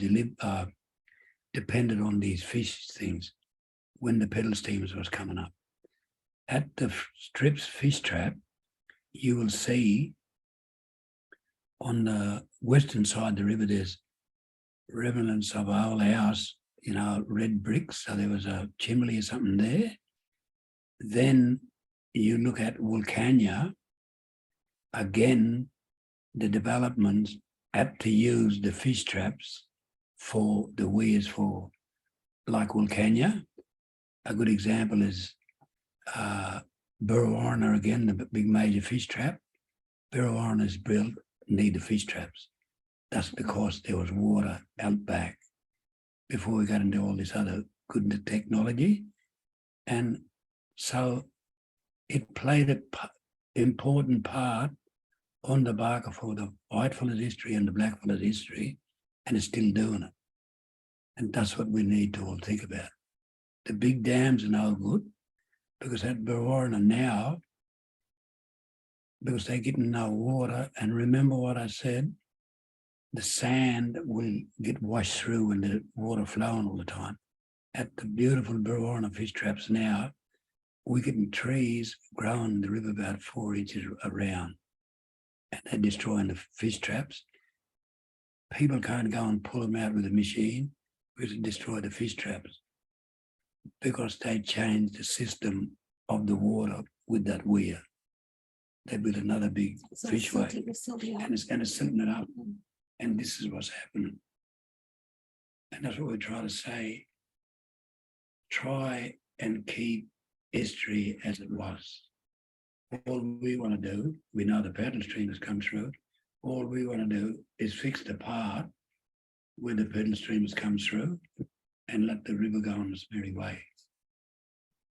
depended on these fish things when the pedal steams was coming up. At the Strips fish trap, you will see on the western side of the river, there's remnants of our old house, you know, red bricks. So there was a chimney or something there. Then you look at Vulcania, again, the developments had to use the fish traps for the weirs for, like Vulcania. A good example is Burrawarna, again, the big major fish trap. Burrawarna is built, need the fish traps. That's because there was water out back before we got into all this other good technology. And so it played an important part on the Baaka for the whitefellas history and the blackfellas history, and it's still doing it. And that's what we need to all think about. The big dams are no good, because at Burrawarna now, because they're getting no water. And remember what I said, the sand will get washed through and the water flowing all the time. At the beautiful Brewarrina fish traps now, we're getting trees growing in the river about 4 inches around, and they're destroying the fish traps. People can't go and pull them out with a machine because it destroy the fish traps, because they changed the system of the water with that weir. They built another big So fishway, silting and it's silting it up. And this is what's happening. And that's what we try to say. Try and keep history as it was. All we want to do, we know the paddle stream has come through. All we want to do is fix the part where the paddle stream has come through and let the river go on its merry way.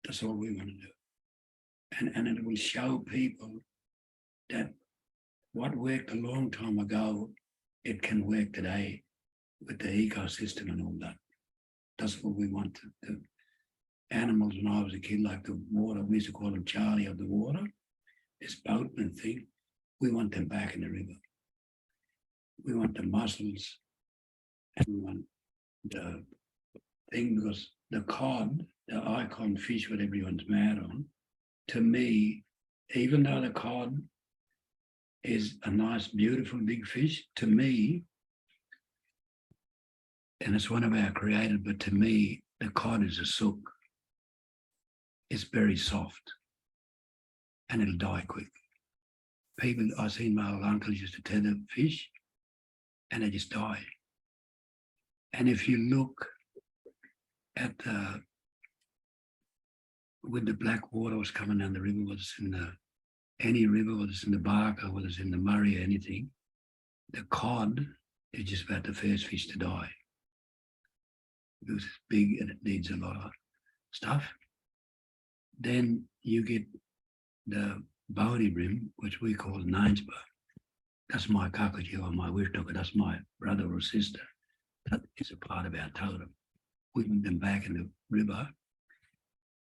That's all we want to do. And it will show people that what worked a long time ago, it can work today with the ecosystem and all that. That's what we want to do. Animals, when I was a kid, like the water, we used to call them Charlie of the water, this boatman thing, we want them back in the river. We want the mussels, and we want the thing, because the cod, the icon fish what everyone's mad on, to me, even though the cod is a nice, beautiful big fish, to me, and it's one of our created, but to me, the cod is a sook. It's very soft and it'll die quick. People, I've seen my old uncles used to tether fish and they just die. And if you look at with the black water was coming down the river, whether it's in any river, whether it's in the Baaka, whether it's in the Murray or anything, the cod is just about the first fish to die. Because it's big and it needs a lot of stuff. Then you get the bony brim, which we call Ninesbar. That's my cockatoo or my wishtucker. That's my brother or sister. That is a part of our totem. We put them back in the river.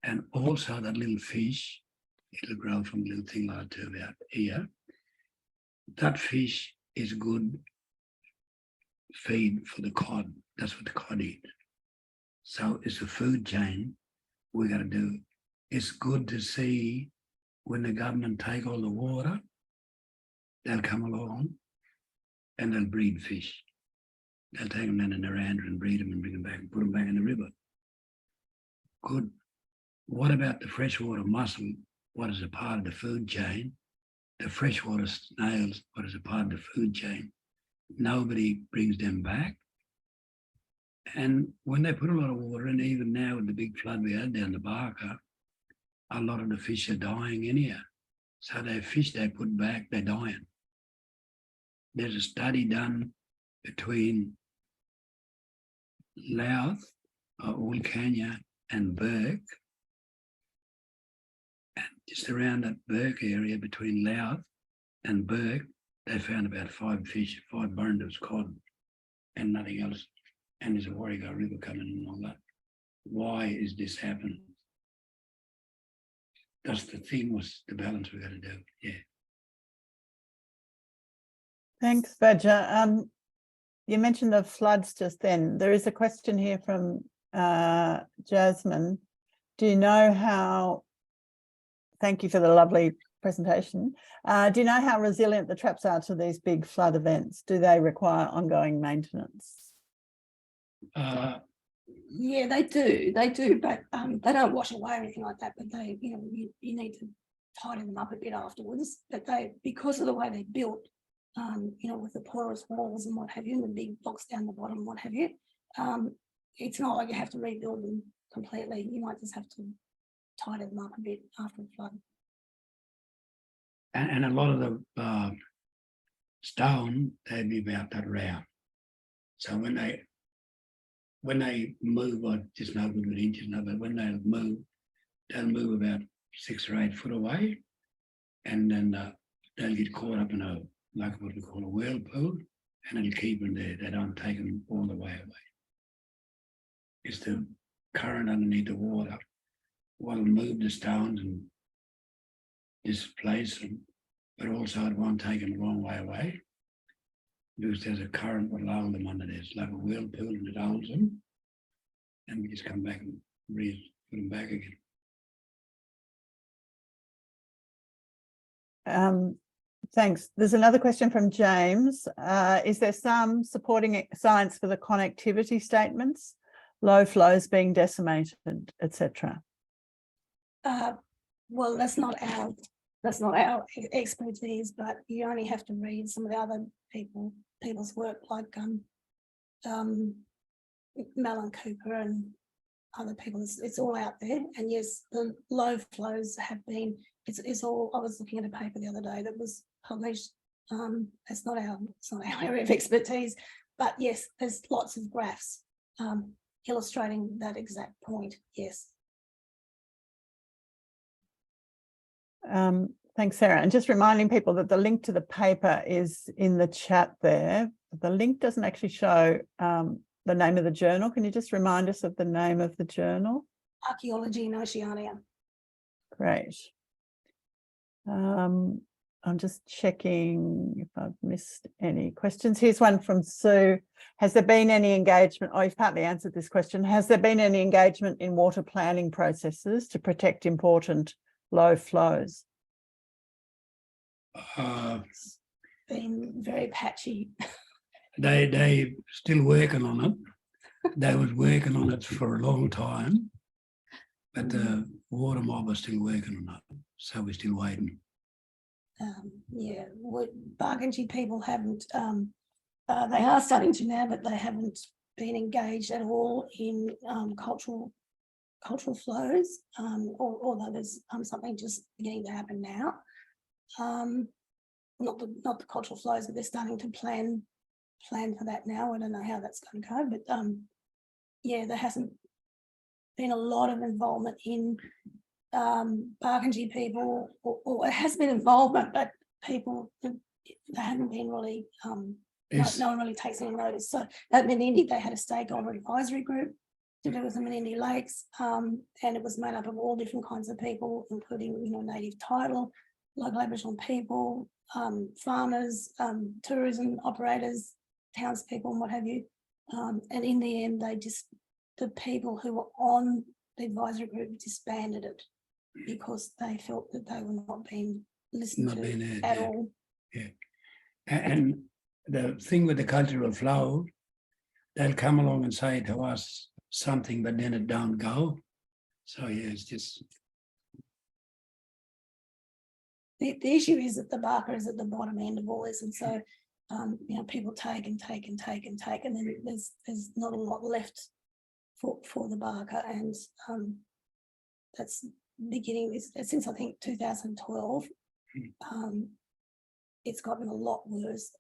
And also that little fish, it'll grow from a little thing like to about here. That fish is good feed for the cod. That's what the cod eat. So it's a food chain we got to do. It's good to see when the government take all the water, they'll come along and they'll breed fish. They'll take them down in their hand and breed them and bring them back and put them back in the river. Good. What about the freshwater mussel? What is a part of the food chain? The freshwater snails, what is a part of the food chain? Nobody brings them back. And when they put a lot of water in, even now with the big flood we had down the Baaka, a lot of the fish are dying anyhow. So the fish they put back, they're dying. There's a study done between Louth, Wilcannia and Burke, and just around that Burke area between Louth and Burke, they found about 5 fish, 5 burnders cod and nothing else. And there's a Warrego River coming and all that. Why is this happening? That's the thing, was the balance we got to do. Yeah. Thanks, Badger. You mentioned the floods just then. There is a question here from Jasmine. Do you know how, thank you for the lovely presentation. Do you know how resilient the traps are to these big flood events? Do they require ongoing maintenance? Yeah, they do, but they don't wash away or anything like that. But they, you need to tighten them up a bit afterwards. But because of the way they're built, with the porous walls and what have you, and the big blocks down the bottom and what have you, it's not like you have to rebuild them completely. You might just have to tighten them up a bit after the flood. And a lot of the stone, they'd be about that round. So when they move, I just know good with inches, but when they'll move about 6 or 8 foot away, and then they'll get caught up in like what we call a whirlpool, and it'll keep them there. They don't take them all the way away. It's the current underneath the water what'll move the stones and displace them but also it won't take them a long way away because there's a current that allows them under there. It's like a whirlpool and it holds them. And we just come back and put them back again. Thanks. There's another question from James. Is there some supporting science for the connectivity statements, low flows being decimated, etc.? Well, that's not our expertise, but you only have to read some of the other people's work, like Mel and Cooper and other people. It's all out there. And yes, the low flows have been. It's all. I was looking at a paper the other day that was published. It's not our area of expertise, but yes, there's lots of graphs illustrating that exact point. Yes. Thanks, Sarah. And just reminding people that the link to the paper is in the chat there. The link doesn't actually show the name of the journal. Can you just remind us of the name of the journal? Archaeology in Oceania. Great. I'm just checking if I've missed any questions. Here's one from Sue. Has there been any engagement? Oh, you've partly answered this question. Has there been any engagement in water planning processes to protect important low flows? It's been very patchy. They still working on it. They was working on it for a long time, but the water mob are still working on it, so we're still waiting. Yeah, Baaka people haven't. They are starting to now, but they haven't been engaged at all in cultural flows. Although there's something just beginning to happen now. Not the cultural flows, but they're starting to plan for that now. I don't know how that's going to go, but yeah, there hasn't been a lot of involvement in Baaka people, or it has been involvement, but people, they haven't been really, no one really takes any notice. So at Menindee, they had a stakeholder advisory group to do with the Menindee Lakes, and it was made up of all different kinds of people, including, native title, local Aboriginal people, farmers, tourism operators, townspeople, and what have you. And in the end, the people who were on the advisory group disbanded it because they felt that they were not being listened to at all. Yeah. And the thing with the cultural flow, they'll come along and say to us something, but then it don't go. So yeah, it's just. The issue is that the Baaka is at the bottom end of all this, and so people take and take and take and take, and then there's not a lot left for the Baaka, and that's beginning since I think 2012. It's gotten a lot worse,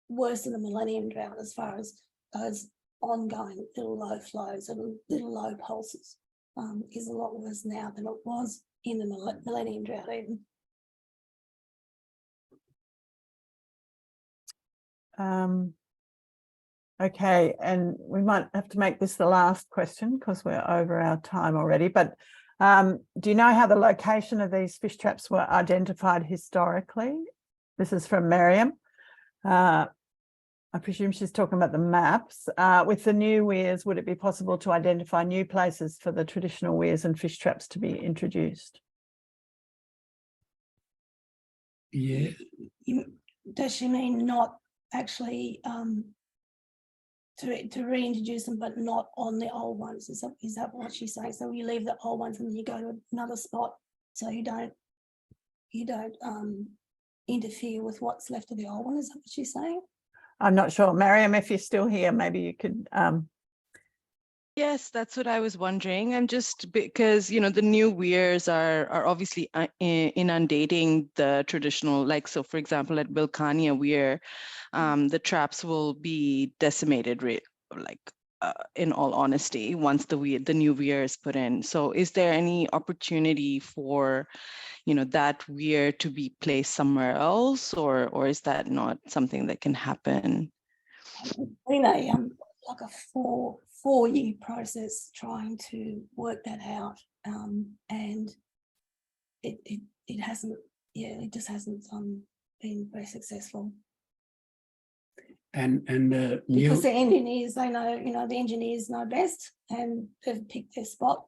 worse than the Millennium Drought as far as those ongoing little low flows and little low pulses. Is a lot worse now than it was in the Millennium Drought even. Okay, and we might have to make this the last question because we're over our time already, but do you know how the location of these fish traps were identified historically? This is from Miriam. I presume she's talking about the maps. With the new weirs, would it be possible to identify new places for the traditional weirs and fish traps to be introduced? Yeah. Does she mean not actually to reintroduce them, but not on the old ones? Is that what she's saying? So you leave the old ones and then you go to another spot, so you don't interfere with what's left of the old one. Is that what she's saying? I'm not sure. Mariam, if you're still here, maybe you could. Yes, that's what I was wondering. I'm just because, the new weirs are obviously inundating the traditional, like, so for example, at Wilcannia weir, the traps will be decimated, in all honesty, once the new weir is put in. So is there any opportunity for, that weir to be placed somewhere else, or is that not something that can happen? Like a four-year process trying to work that out, and it hasn't yeah, it just hasn't been very successful. And new, Because the engineers, they know, you know, the engineers know best, and they've picked their spot,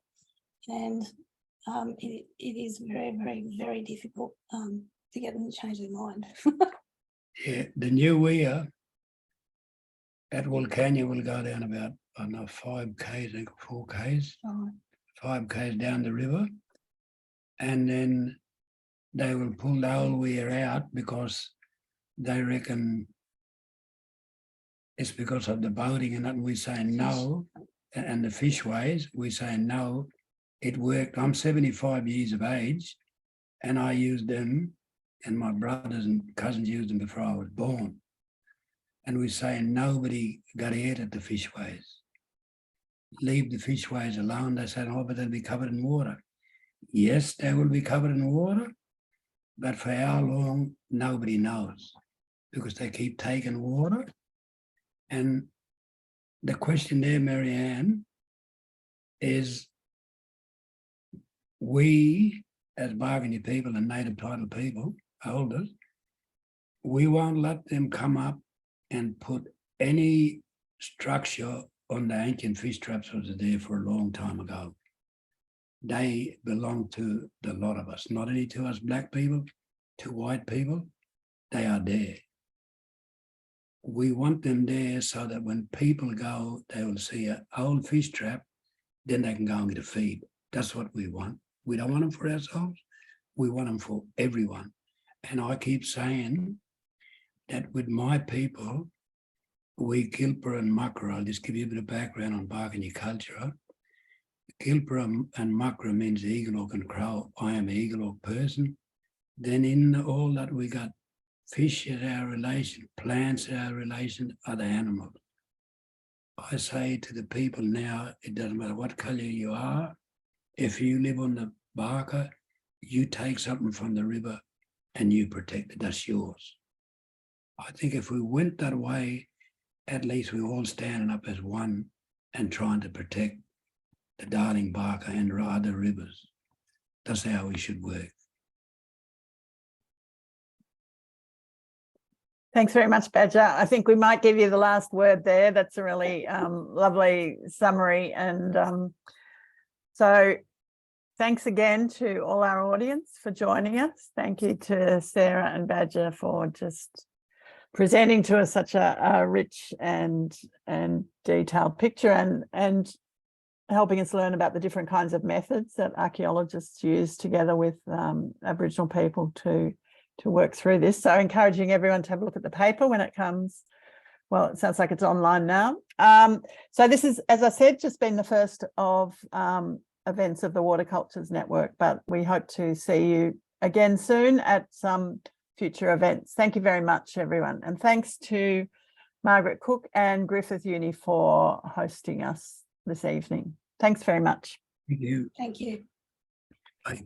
and it is very, very, very difficult to get them to change their mind. yeah, the new weir at Wilcannia will go down about, I don't know, 5 k's, I think 4 k's, Right. 5 k's down the river, and then they will pull the old weir out because they reckon it's because of the boating and that. We say no, and the fishways, we say no, it worked. I'm 75 years of age, and I used them, and my brothers and cousins used them before I was born. And we say nobody got hurt at the fishways. Leave the fishways alone. They said, oh, but they'll be covered in water. Yes, they will be covered in water, but for how long, nobody knows, because they keep taking water. And the question there, Marianne, is we as Bargany people and native title people, elders, we won't let them come up and put any structure on the ancient fish traps that was there for a long time ago. They belong to the lot of us, not only to us black people, to white people, they are there. We want them there so that when people go, they will see an old fish trap, then they can go and get a feed. That's what we want. We don't want them for ourselves. We want them for everyone. And I keep saying that with my people, we Kilpera and Makra, I'll just give you a bit of background on Bargany culture. Kilpera and Makra means eagle hawk and crow. I am an eagle hawk person. Then in all that we got fish is our relation, plants are our relation, other animals. I say to the people now, it doesn't matter what colour you are, if you live on the Baaka, you take something from the river and you protect it, that's yours. I think if we went that way, at least we're all standing up as one and trying to protect the darling Baaka and other rivers. That's how we should work. Thanks very much, Badger. I think we might give you the last word there. That's a really lovely summary. And so thanks again to all our audience for joining us. Thank you to Sarah and Badger for just presenting to us such a rich and detailed picture, and helping us learn about the different kinds of methods that archaeologists use together with Aboriginal people to work through this. So encouraging everyone to have a look at the paper when it comes. Well, it sounds like it's online now. So this is, as I said, just been the first of events of the Water Cultures Network, but we hope to see you again soon at some future events. Thank you very much, everyone. And thanks to Margaret Cook and Griffith Uni for hosting us this evening. Thanks very much. Thank you. Thank you. Bye.